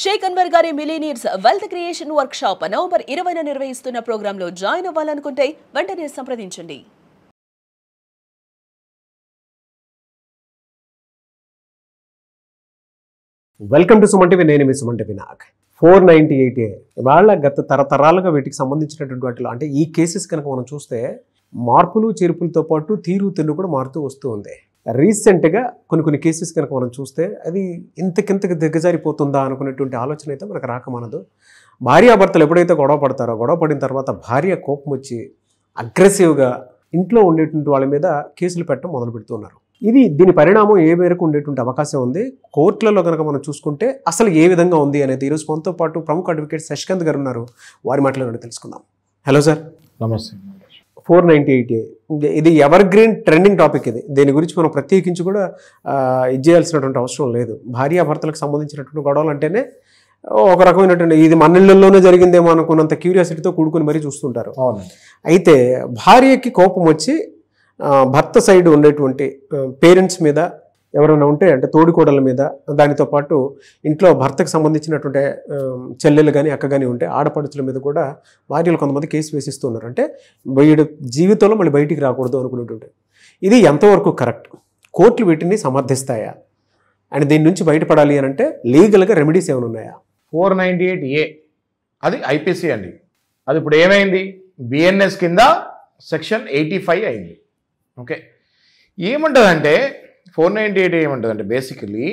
షేక్ అన్వర్ గారి millionaires wealth creation workshop November 20న నిర్వహిస్తున్న ప్రోగ్రాంలో జాయిన్ అవ్వాలనుకుంటే వెంటనే సంప్రదించండి. Welcome to Suman TV. నేను మీ సుమన్ టీవీ. నాకు 498A ఇవాళ గత తరతరాలుగా వీటికి సంబంధించినటువంటి వాటిలో అంటే ఈ కేసెస్ కనుక మనం చూస్తే మార్పులు చేర్పులతో పాటు తీరు తెన్ను కూడా మారుతూ వస్తూ ఉంది. రీసెంట్గా కొన్ని కేసెస్ కనుక మనం చూస్తే అది ఇంతకింతకి దిగజారిపోతుందా అనుకునేటువంటి ఆలోచన అయితే మనకు రాకమానదు. భార్యాభర్తలు ఎప్పుడైతే గొడవ పడతారో గొడవ పడిన తర్వాత భార్య కోపం వచ్చి అగ్రెసివ్గా ఇంట్లో ఉండేటువంటి వాళ్ళ మీద కేసులు పెట్టడం మొదలు పెడుతున్నారు. దీని పరిణామం ఏ మేరకు ఉండేటువంటి అవకాశం ఉంది, కోర్టులలో కనుక మనం చూసుకుంటే అసలు ఏ విధంగా ఉంది అనేది ఈరోజు మనతో పాటు ప్రముఖ అడ్వకేట్ శశికాంత్ గారు ఉన్నారు. వారి మాటలను తెలుసుకుందాం. Hello sir. నమస్తే. 498A ఇది ఎవర్ గ్రీన్ ట్రెండింగ్ టాపిక్. దీని గురించి మనం ప్రత్యేకించి కూడా ఇది చేయాల్సినటువంటి అవసరం లేదు. భార్యాభర్తలకు సంబంధించినటువంటి గొడవలు అంటేనే ఒక రకమైనటువంటి ఇది మన ఇళ్లలోనే జరిగిందేమో అనుకున్నంత క్యూరియాసిటీతో కూడుకుని మరీ చూస్తుంటారు. అయితే భార్యకి కోపం వచ్చి భర్త సైడ్ ఉండేటువంటి పేరెంట్స్ మీద ఎవరైనా ఉంటే అంటే తోడికోడల మీద, దానితో పాటు ఇంట్లో భర్తకు సంబంధించినటువంటి చెల్లెలు కానీ అక్క కానీ ఉంటే ఆడపడుచుల మీద కూడా భార్యలు కొంతమంది కేసు వేసిస్తున్నారు. అంటే వీడు జీవితంలో మళ్ళీ బయటికి రాకూడదు అనుకునేటువంటి ఇది ఎంతవరకు కరెక్ట్? కోర్టులు వీటిని సమర్థిస్తాయా? అండ్ దీని నుంచి బయటపడాలి అని అంటే లీగల్గా రెమెడీస్ ఏమైనా ఉన్నాయా? 498A అది ఐపీసీ అండి. అది ఇప్పుడు ఏమైంది? బిఎన్ఎస్ కింద సెక్షన్ 85 అయింది. ఓకే, ఏముంటుందంటే 498 ఏముంటుందంటే బేసికలీ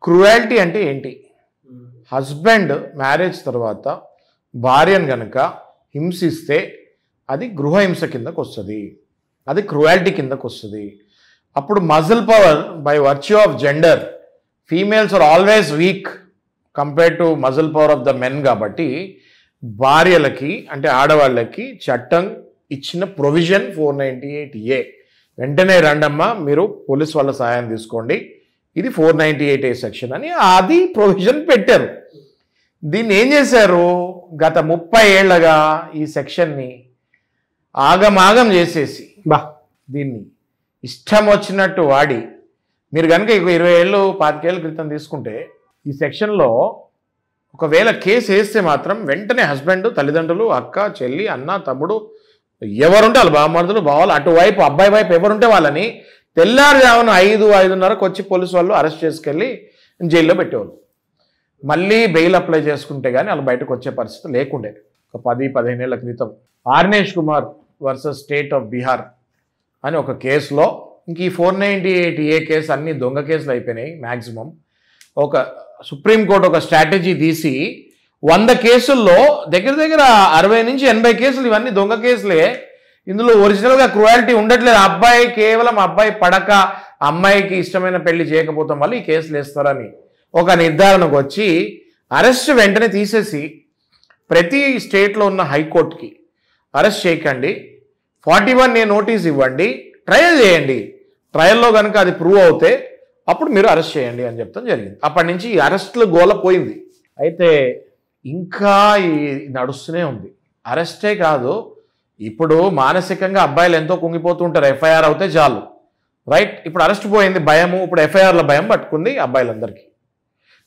క్రూయాలిటీ అంటే ఏంటి? హస్బెండ్ మ్యారేజ్ తర్వాత భార్యను కనుక హింసిస్తే అది గృహహింస కిందకు వస్తుంది, అది క్రూయాలిటీ కిందకు వస్తుంది. అప్పుడు muscle power by virtue of gender females are always weak compared to muscle power of the men. కాబట్టి భార్యలకి అంటే ఆడవాళ్ళకి చట్టం ఇచ్చిన ప్రొవిజన్ 498A. వెంటనే రండమ్మా, మీరు పోలీస్ వాళ్ళ సహాయం తీసుకోండి, ఇది 498A సెక్షన్ అని అది ప్రొవిజన్ పెట్టారు. దీన్ని ఏం చేశారు? గత 30 ఏళ్లగా ఈ సెక్షన్ని ఆగమాగం చేసేసి దీన్ని ఇష్టం వచ్చినట్టు వాడి, మీరు కనుక 20 ఏళ్ళు 25 ఏళ్ళ క్రితం తీసుకుంటే ఈ సెక్షన్లో ఒకవేళ కేసు వేస్తే మాత్రం వెంటనే హస్బెండ్, తల్లిదండ్రులు, అక్క, చెల్లి, అన్న, తమ్ముడు ఎవరుంటే వాళ్ళు, బావమరుదులు, బావాలు, అటువైపు అబ్బాయి వైపు ఎవరుంటే వాళ్ళని తెల్లారుజామున 5-5:30కు వచ్చి పోలీసు వాళ్ళు అరెస్ట్ చేసుకెళ్ళి జైల్లో పెట్టేవాళ్ళు. మళ్ళీ బెయిల్ అప్లై చేసుకుంటే కానీ వాళ్ళు బయటకు వచ్చే పరిస్థితి లేకుండే. ఒక 10-15 ఏళ్ల క్రితం Arnesh Kumar versus state of Bihar అని ఒక కేసులో, ఇంక ఈ 498A కేసు అన్ని దొంగ కేసులు అయిపోయినాయి మ్యాక్సిమం. ఒక సుప్రీంకోర్టు ఒక స్ట్రాటజీ తీసి 100 కేసుల్లో దగ్గర 60-80 కేసులు ఇవన్నీ దొంగ కేసులే. ఇందులో ఒరిజినల్గా క్రూయాలిటీ ఉండట్లేదు. అబ్బాయి కేవలం అబ్బాయి పడక అమ్మాయికి ఇష్టమైన పెళ్లి చేయకపోతాం వల్ల ఈ కేసులు వేస్తారని ఒక నిర్ధారణకు వచ్చి అరెస్ట్ వెంటనే తీసేసి ప్రతి స్టేట్లో ఉన్న హైకోర్టుకి అరెస్ట్ చేయకండి, 41A నోటీస్ ఇవ్వండి, ట్రయల్ చేయండి, ట్రయల్లో కనుక అది ప్రూవ్ అవుతే అప్పుడు మీరు అరెస్ట్ చేయండి అని చెప్తాం జరిగింది. అప్పటి నుంచి ఈ అరెస్టులు గోల పోయింది. అయితే ఇంకా నడుస్తూనే ఉంది. అరెస్టే కాదు, ఇప్పుడు మానసికంగా అబ్బాయిలు ఎంతో కుంగిపోతుంటారు. ఎఫ్ఐఆర్ అవుతే చాలు, రైట్? ఇప్పుడు అరెస్ట్ పోయింది భయము, ఇప్పుడు ఎఫ్ఐఆర్ల భయం పట్టుకుంది అబ్బాయిలందరికీ.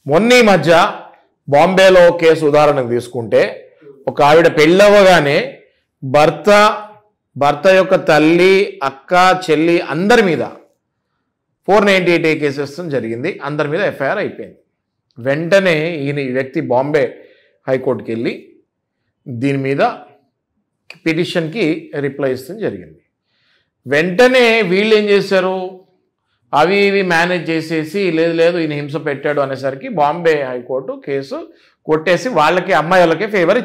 మొన్న ఈ మధ్య బాంబేలో కేసు ఉదాహరణకు తీసుకుంటే ఒక ఆవిడ పెళ్ళవ్వగానే భర్త యొక్క తల్లి, అక్క, చెల్లి అందరి మీద 498A కేసు వేయడం జరిగింది. అందరి మీద ఎఫ్ఐఆర్ అయిపోయింది. వెంటనే ఈ వ్యక్తి బాంబే హైకోర్టుకి వెళ్ళి దీని మీద పిటిషన్కి రిప్లై ఇస్తాం జరిగింది. వెంటనే వీళ్ళు ఏం చేశారు? అవి ఇవి మేనేజ్ చేసేసి లేదు ఈయన హింస పెట్టాడు అనేసరికి బాంబే హైకోర్టు కేసు కొట్టేసి అమ్మాయిలకే ఫేవర్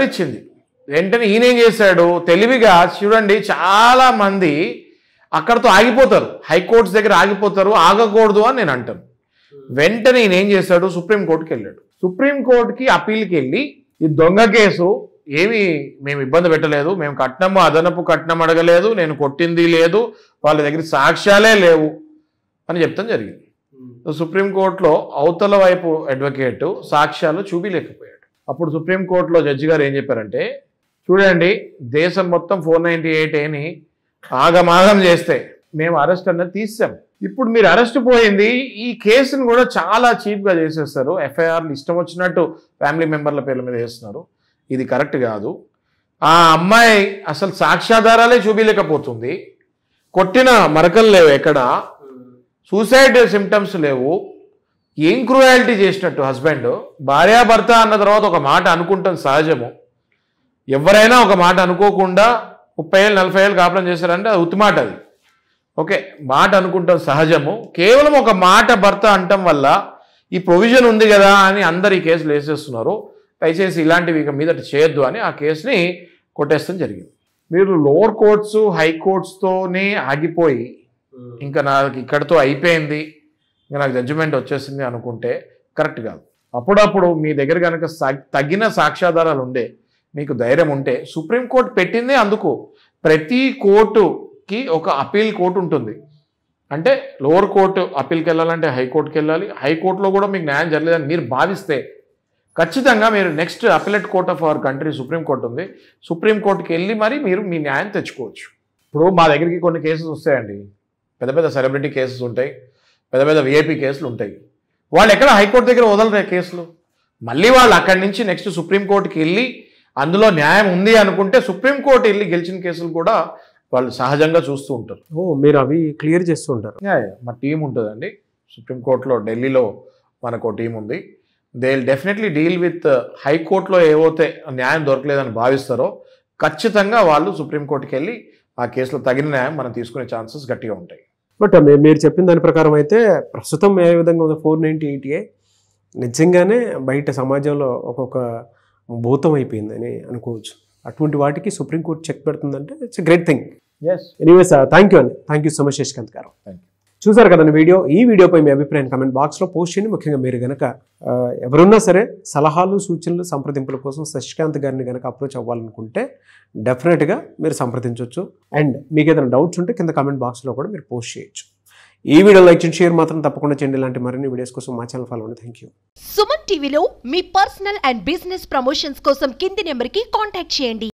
ఇచ్చింది. వెంటనే ఈయన ఏం చేశాడు? తెలివిగా చూడండి, చాలా మంది అక్కడతో ఆగిపోతారు, హైకోర్ట్స్ దగ్గర ఆగిపోతారు, ఆగకూడదు అని నేను అంటాను. వెంటనే ఈయన ఏం చేశాడు? సుప్రీంకోర్టుకి వెళ్ళాడు. సుప్రీంకోర్టుకి అప్పీల్కి వెళ్ళి ఈ దొంగ కేసు ఏమి మేము ఇబ్బంది పెట్టలేదు, మేము అదనపు కట్నం అడగలేదు, నేను కొట్టింది లేదు, వాళ్ళ దగ్గర సాక్ష్యాలే లేవు అని చెప్తాం జరిగింది. సుప్రీంకోర్టులో అవతల వైపు అడ్వకేటు సాక్ష్యాలు చూపించలేకపోయాడు. అప్పుడు సుప్రీంకోర్టులో జడ్జి గారు ఏం చెప్పారంటే, చూడండి, దేశం మొత్తం 498Aని ఆగమాగం చేస్తే మేము అరెస్ట్ అన్నది తీసాం. ఇప్పుడు మీరు అరెస్ట్ పోయింది, ఈ కేసును కూడా చాలా చీప్గా చేసేస్తారు. ఎఫ్ఐఆర్లు ఇష్టం వచ్చినట్టు ఫ్యామిలీ మెంబర్ల పేర్ల మీద వేస్తున్నారు. ఇది కరెక్ట్ కాదు. ఆ అమ్మాయి అసలు సాక్ష్యాధారాలే చూపించలేకపోతుంది. కొట్టిన మరకలు లేవు, ఎక్కడ సూసైడ్ సిమ్టమ్స్ లేవు. ఏం క్రూయాలిటీ చేసినట్టు హస్బెండ్. భార్యాభర్త అన్న తర్వాత ఒక మాట అనుకుంటాం సహజము. ఎవరైనా ఒక మాట అనుకోకుండా 30 ఏళ్ళు 40 ఏళ్ళు కాపురం చేశారంటే అది ఉత్తిమాట. అది ఓకే, మాట అనుకుంటాం సహజము. కేవలం ఒక మాట భర్త అంటం వల్ల ఈ ప్రొవిజన్ ఉంది కదా అని అందరు ఈ కేసులు వేసేస్తున్నారు. దయచేసి ఇలాంటివి ఇక మీదట చేయొద్దు అని ఆ కేసుని కొట్టేస్తాం జరిగింది. మీరు లోవర్ కోర్ట్స్ హైకోర్ట్స్తోనే ఆగిపోయి ఇంకా నాకు ఇక్కడితో అయిపోయింది, ఇంకా నాకు జడ్జిమెంట్ వచ్చేసింది అనుకుంటే కరెక్ట్ కాదు. అప్పుడప్పుడు మీ దగ్గర కనుక తగిన సాక్ష్యాధారాలు ఉండే, మీకు ధైర్యం ఉంటే, సుప్రీంకోర్టు పెట్టిందే అందుకు. ప్రతి కోర్టుకి ఒక అపీల్ కోర్టు ఉంటుంది. అంటే లోవర్ కోర్టు అపీల్కి వెళ్ళాలంటే హైకోర్టుకి వెళ్ళాలి. హైకోర్టులో కూడా మీకు న్యాయం జరగలేదని మీరు భావిస్తే ఖచ్చితంగా మీరు next appellate court of our country supreme court ఉంది, సుప్రీంకోర్టుకి వెళ్ళి మరి మీరు మీ న్యాయం తెచ్చుకోవచ్చు. ఇప్పుడు మా దగ్గరికి కొన్ని కేసెస్ వస్తాయండి, పెద్ద పెద్ద సెలబ్రిటీ కేసెస్ ఉంటాయి, పెద్ద పెద్ద విఐపీ కేసులు ఉంటాయి. వాళ్ళు ఎక్కడ హైకోర్టు దగ్గర వదలరే కేసులు. మళ్ళీ వాళ్ళు అక్కడి నుంచి నెక్స్ట్ సుప్రీంకోర్టుకి వెళ్ళి అందులో న్యాయం ఉంది అనుకుంటే సుప్రీంకోర్టు వెళ్ళి గెలిచిన కేసులు కూడా వాళ్ళు సహజంగా చూస్తూ ఉంటారు. మీరు అవి క్లియర్ చేస్తూ ఉంటారు. మా టీం ఉంటుందండి సుప్రీంకోర్టులో, ఢిల్లీలో మనకు టీం ఉంది. They will definitely deal with హైకోర్టులో ఏవైతే న్యాయం దొరకలేదని భావిస్తారో ఖచ్చితంగా వాళ్ళు సుప్రీంకోర్టుకి వెళ్ళి ఆ కేసులో తగిన న్యాయం మనం తీసుకునే ఛాన్సెస్ గట్టిగా ఉంటాయి. బట్ మీరు చెప్పిన దాని ప్రకారం అయితే ప్రస్తుతం ఏ విధంగా ఉంది 498A నిజంగానే బయట సమాజంలో ఒక్కొక్క భూతం అయిపోయిందని అనుకోవచ్చు. అటువంటి వాటికి సుప్రీంకోర్టు చెక్ పెడుతుందంటే it's a great thing. Anyways thank you అండి, thank you so much Shashikant garu. చూసారు కదండి వీడియో. ఈ వీడియోపై మీ అభిప్రాయం కామెంట్ బాక్స్లో పోస్ట్ చేయండి. ముఖ్యంగా మీరు కనుక ఎవరున్నా సరే సలహాలు సూచనలు సంప్రదింపుల కోసం శశికాంత్ గారిని కనుక అప్రోచ్ అవ్వాలనుకుంటే డెఫినెట్గా మీరు సంప్రదించవచ్చు. అండ్ మీకు ఏదైనా డౌట్స్ ఉంటే కింద కామెంట్ బాక్స్లో కూడా మీరు పోస్ట్ చేయొచ్చు. ఈ వీడియో లైక్ చేయండి, షేర్ మాత్రం తప్పకుండా చేయండి. ఇలాంటి మరిన్ని వీడియోస్ కోసం మా ఛానల్ ఫాలో అవ్వండి. Thank you. సుమన్ టీవీలో మీ పర్సనల్ అండ్ బిజినెస్ ప్రమోషన్స్ కోసం కింది నెంబర్కి కాంటాక్ట్ చేయండి.